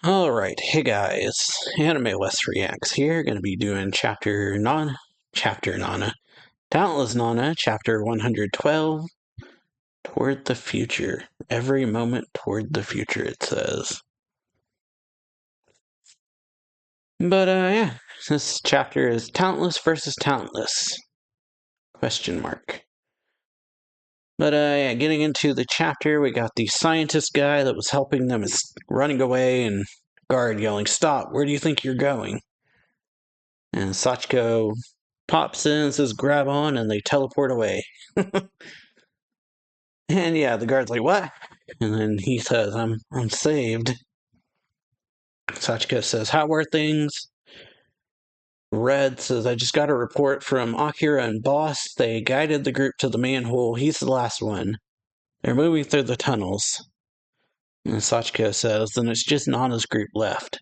Alright, hey guys, AnimeWestReacts here, gonna be doing Chapter Nana, Talentless Nana, Chapter 112, Toward the Future. Every moment toward the future, it says. But, yeah, this chapter is Talentless versus Talentless, question mark. But, yeah, getting into the chapter, we got the scientist guy that was helping them is running away, and guard yelling, "Stop, where do you think you're going?" And Sachiko pops in and says, "Grab on," and they teleport away. And yeah, the guard's like, "What?" And then he says, I'm saved. Sachiko says, "How are things?" Red says, "I just got a report from Akira and Boss. They guided the group to the manhole. He's the last one. They're moving through the tunnels." And Sachiko says, "Then it's just Nana's group left."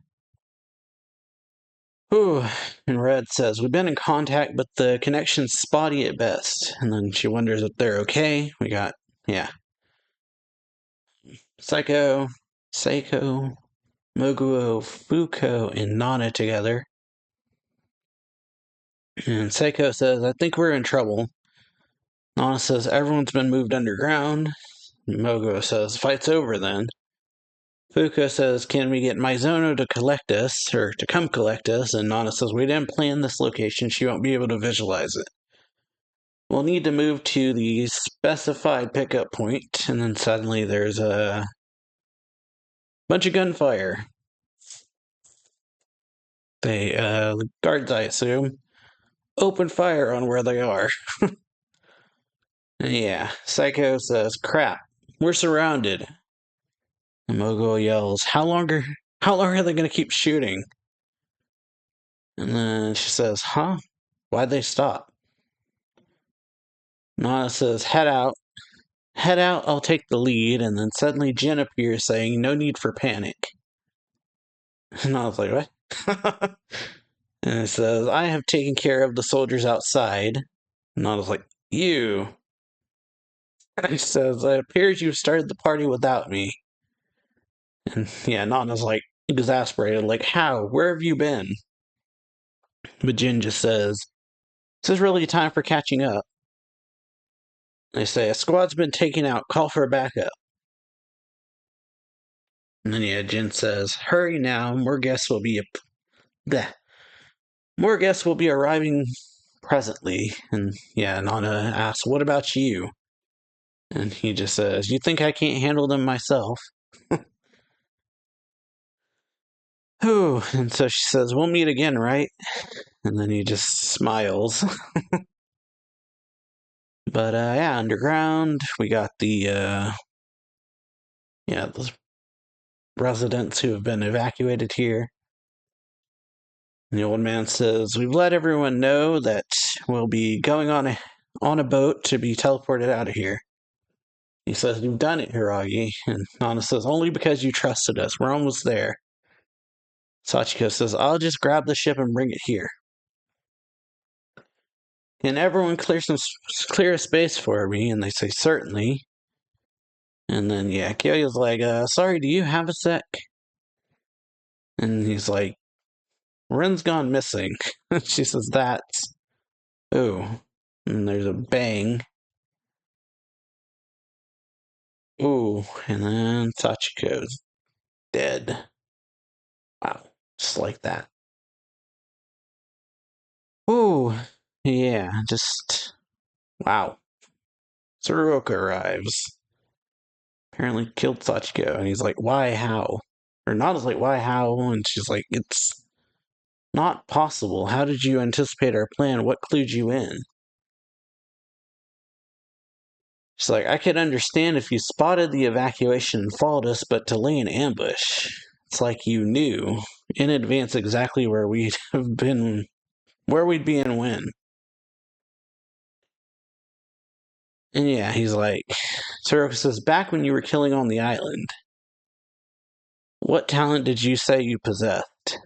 Whew. And Red says, "We've been in contact, but the connection's spotty at best." And then she wonders if they're okay. We got, yeah, Seiko, Moguo, Fuko, and Nana together. And Seiko says, "I think we're in trouble." Nana says, "Everyone's been moved underground." Moguo says, "Fight's over then." Fuko says, "Can we get Mizono to collect us, or to come collect us?" And Nana says, "We didn't plan this location. She won't be able to visualize it. We'll need to move to the specified pickup point." And then suddenly there's a bunch of gunfire. The guards, I assume, open fire on where they are. Yeah, Psycho says, "Crap, we're surrounded." And Mogo yells, How long are they going to keep shooting?" And then she says, "Huh? Why'd they stop?" Nana says, Head out. Head out, I'll take the lead." And then suddenly Jin appears saying, "No need for panic." And I was like, "What?" And it says, "I have taken care of the soldiers outside." And I was like, "You." And he says, "It appears you've started the party without me." And yeah, Nana's like exasperated, like, "How? Where have you been?" But Jin just says, "This is really time for catching up." They say, "A squad's been taken out, call for backup." And then yeah, Jin says, "Hurry now, more guests will be arriving presently." And yeah, Nana asks, "What about you?" And he just says, "You think I can't handle them myself?" Whew. And so she says, "We'll meet again, right?" And then he just smiles. But yeah, underground, we got the residents who have been evacuated here. And the old man says, "We've let everyone know that we'll be going on a boat to be teleported out of here." He says, "You've done it, Hiragi." And Nana says, "Only because you trusted us. We're almost there." Sachiko says, "I'll just grab the ship and bring it here. Can everyone clear a space for me?" And they say, "Certainly." And then, yeah, Kyoya's like, "Sorry, do you have a sec?" And he's like, "Ren's gone missing." She says, "That's..." Ooh. And there's a bang. Ooh. And then Sachiko's dead. Wow. Just like that. Ooh. Yeah, just... Wow. Tsuruoka arrives. Apparently killed Sachiko. And he's like, "Why, how?" Or Nana's like, "Why, how?" And she's like, "It's not possible. How did you anticipate our plan? What clued you in?" She's like, "I could understand if you spotted the evacuation and followed us, but to lay an ambush, it's like you knew in advance exactly where we'd be and when." And yeah, he's like, Tsuruoka says, "Back when you were killing on the island, what talent did you say you possessed?"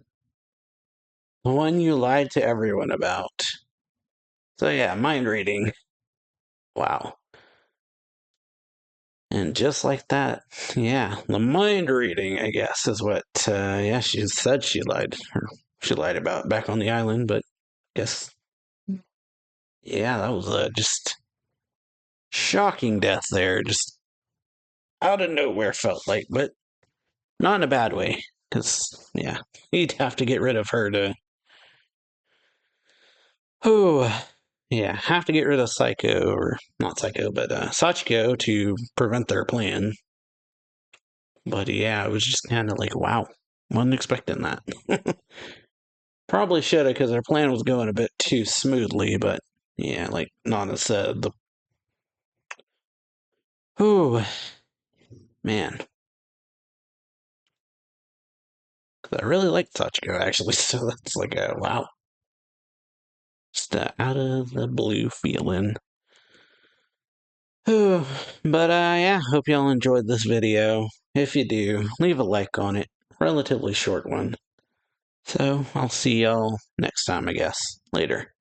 "The one you lied to everyone about." So yeah, mind reading. Wow. And just like that, yeah, the mind reading, I guess, is what, yeah, she said she lied. Or she lied about back on the island, but I guess, yeah, that was just shocking death there. Just out of nowhere, felt like, but not in a bad way. Because, yeah, you'd have to get rid of her to. Oh, yeah, have to get rid of Psycho, or not Psycho, but Sachiko to prevent their plan. But yeah, it was just kind of like, wow, wasn't expecting that. Probably should have, because their plan was going a bit too smoothly, but yeah, like Nana said, the. Oh, man. I really liked Sachiko, actually, so that's like a wow. Just out of the blue feeling. Oh, but yeah, hope y'all enjoyed this video. If you do, leave a like on it. Relatively short one. So, I'll see y'all next time, I guess. Later.